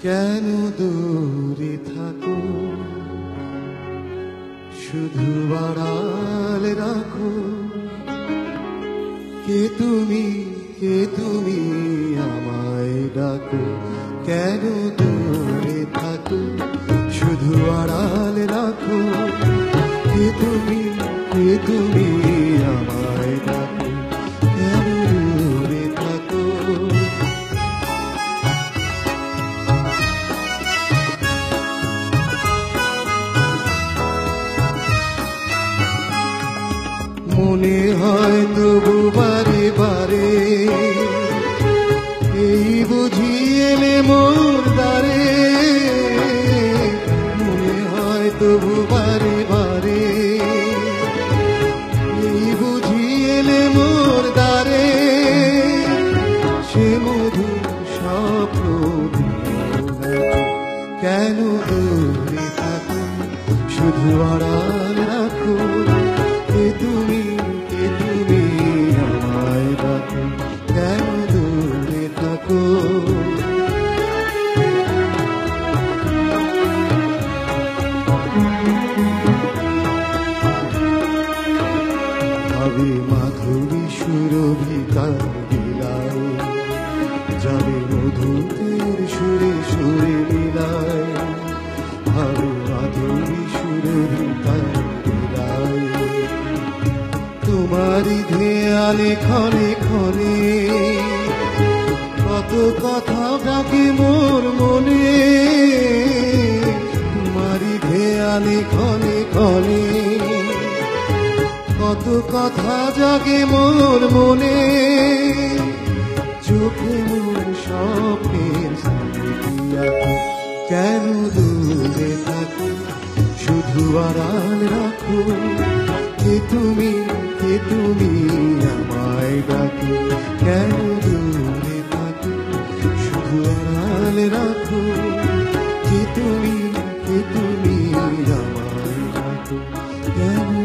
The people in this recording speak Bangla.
কেন দূরে থাকো, শুধু আড়াল রাখো। কে তুমি আমায় ডাকো। কেন দূরে থাকো, শুধু আড়াল রাখো। কে তুমি আমায় ডাকো। কেন দূরে থাকো। মনে হয় তবু বারে বারে, এই বুঝি এলে মোর দ্বারে। মনে হয় তবু বারে বারে, এই বুঝি এলে মোর দ্বারে। সে মধুর স্বপ্ন কেন দূরে থাকো, শুধু আড়াল রাখো। কে তুমি আমায় ডাকো। কেন দূরে থাকো। ভাবে মাধুরী সুরভিকার বিলায়, যাবে মধুতের সুরে সুরে মিলায়। ভাবে মাধুরী সুরভিকার বিলায়, তোমারি ধ্যানে ক্ষণে ক্ষণে কত কথা ডাকে মোর মনে। তোমারি ধ্যানে ক্ষণে ক্ষণে কত কথা জাগে মোর মনে। চোখে মোর স্বপ্নের স্মৃতি আঁকো। কেন দূরে থাকো, শুধু আড়াল রাখো। কে তুমি আমায় ডাকো। কেন দূরে থাকো, শুধু আড়াল রাখো। কে তুমি আমায় ডাকো। কেন